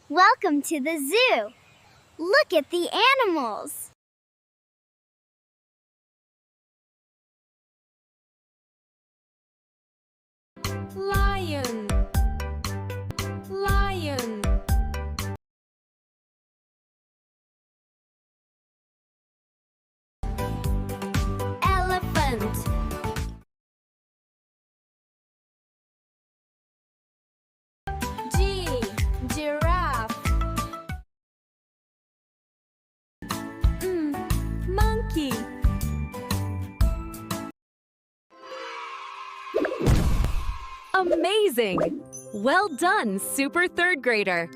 Welcome to the zoo. Look at the animals. Lion, lion. Elephant, G, giraffe. Monkey. Amazing! Well done, super third grader.